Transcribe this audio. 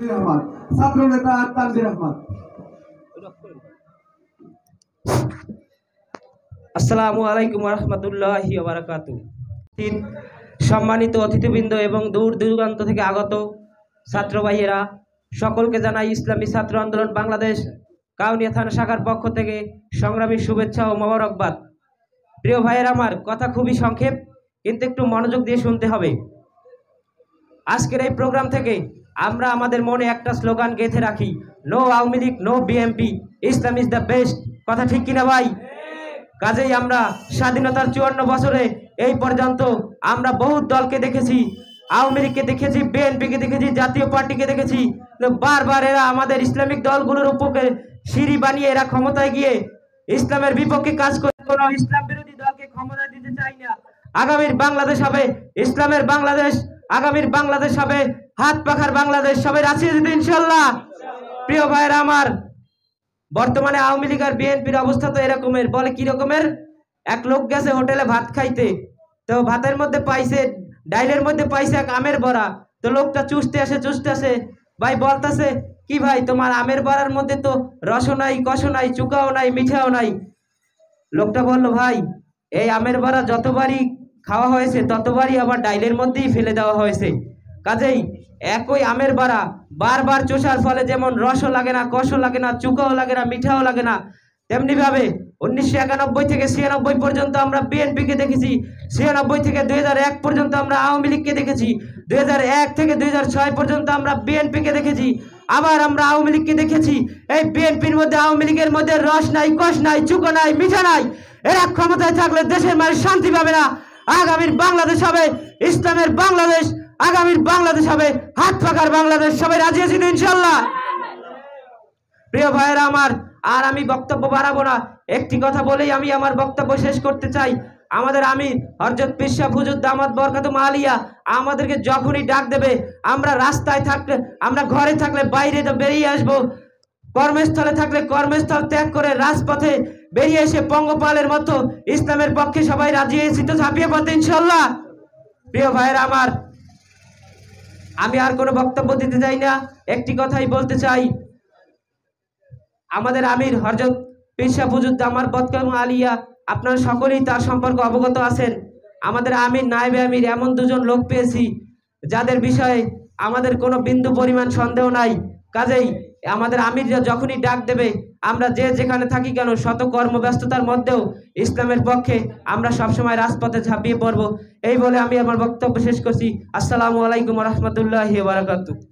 ছাত্র নেতা তানভীর আহমদ। আসসালামু আলাইকুম ওয়া রাহমাতুল্লাহি ওয়া বারাকাতুহু। সম্মানিত অতিথিবৃন্দ এবং দূর দূরান্ত থেকে আগত ছাত্র ভাইয়েরা, সকলকে জানাই ইসলামী ছাত্র আন্দোলন বাংলাদেশ কাউনিয়া থানা শাখার পক্ষ থেকে সংগ্রামী শুভেচ্ছা ও মোবারকবাদ। প্রিয় ভাইয়েরা, আমার কথা খুবই সংক্ষেপ, কিন্তু একটু মনোযোগ দিয়ে শুনতে হবে। আজকের এই প্রোগ্রাম থেকে আমরা আমাদের মনে একটা স্লোগান গেঁথে রাখি, no Awami League, no BNP, Islam is the best. কথা ঠিক কিনা ভাই? কাজেই আমরা স্বাধীনতার 54 বছরে এই পর্যন্ত আমরা বহু দলকে দেখেছি, আওয়ামী লীগকে দেখেছি, বিএনপিকে দেখেছি, জাতীয় পার্টিকে দেখেছি। বারবার এরা আমাদের ইসলামিক দলগুলোর উপরে সিঁড়ি বানিয়ে এরা ক্ষমতায় গিয়ে ইসলামের বিপক্ষে কাজ করে। কোনো ইসলাম বিরোধী দলকে ক্ষমতা দিতে চাই না। আগামীর বাংলাদেশ হবে ইসলামের বাংলাদেশ, আগামীর বাংলাদেশ হবে হাত পাখার বাংলাদেশ। সবাই রাজি আছি ইনশাআল্লাহ? প্রিয় ভাইয়েরা আমার, বর্তমানে আওয়ামী লীগ আর বিএনপির অবস্থা তো এরকমের। বলে কি রকমের? এক লোক গেছে হোটেলে ভাত খাইতে, তো ভাতের মধ্যে পাইছে, ডাইলের মধ্যে পাইছে এক আমের বড়া। তো লোকটা চুষতে আসে, ভাই বলতাছে, কি ভাই তোমার আমের বড়ার মধ্যে তো রসও নাই, কষও নাই, চুকাও নাই, মিঠাও নাই। লোকটা বলল, ভাই এই আমের বড়া যতবারই খাওয়া হয়েছে ততবারই আবার ডাইলের মধ্যেই ফেলে দেওয়া হয়েছে। কাজেই একই আমের বড়া বারবার চষার ফলে যেমন রসও লাগে না, কষও লাগে না, চুকাও লাগে না, মিঠাও লাগে না, তেমনি ভাবে 1991 থেকে 96 পর্যন্ত আমরা বিএনপিকে দেখেছি, 96 থেকে 2001 পর্যন্ত আমরা আওয়ামী লীগকে দেখেছি, 2001 থেকে 2006 পর্যন্ত আমরা বিএনপিকে দেখেছি, আবার আমরা আওয়ামী লীগকে দেখেছি। এই বিএনপির মধ্যে, আওয়ামী লীগের মধ্যে রস নাই, কষ নাই, চুকো নাই, মিঠা নাই। এরা ক্ষমতায় থাকলে দেশের মানুষ শান্তি পাবে না। আগামীর বাংলাদেশ হবে ইসলামের বাংলাদেশ, আগামীর বাংলাদেশ হবে হাত পাখার বাংলাদেশ। সবাই রাজি আছেন ইনশাআল্লাহ? প্রিয় ভাইয়েরা আমার, আর আমি বক্তব্য বাড়াবো না, একটি কথা বলেই আমি আমার বক্তব্য শেষ করতে চাই। আমাদের আমির হযরত পীর সাহেব হুজুর দামাত বরকাতুহু আলিয়া আমাদেরকে যখনই ডাক দেবে, আমরা রাস্তায় থাকলে, আমরা ঘরে থাকলে বাইরে তো বেরিয়ে আসবো, কর্মস্থলে থাকলে কর্মস্থল ত্যাগ করে রাজপথে বেরিয়ে এসে পঙ্গপালের মতো ইসলামের পক্ষে সবাই রাজি হয়েছি তো ঝাঁপিয়ে পড়তে ইনশাআল্লাহ? প্রিয় ভাইয়েরা আমার, আমি আর কোনো বক্তব্য দিতে চাই না, একটি কথাই বলতে চাই। আমাদের আমির হযরত পীর সাহেব হুজুর দামাত বরকাতুহু আলিয়া, আপনারা সকলেই তার সম্পর্কে অবগত আছেন। আমাদের আমির, নায়েবে আমির, এমন দুজন লোক পেয়েছি যাদের বিষয়ে আমাদের কোনো বিন্দু পরিমাণ সন্দেহ নাই। কাজেই আমাদের আমির যখনই ডাক দেবে, আমরা যে যেখানে থাকি কেন, শত কর্মব্যস্ততার মধ্যেও ইসলামের পক্ষে আমরা সবসময় রাজপথে ঝাঁপিয়ে পড়ব। এই বলে আমি আমার বক্তব্য শেষ করছি। আসসালামু আলাইকুম ওয়া রাহমাতুল্লাহি ওয়া বারাকাতুহু।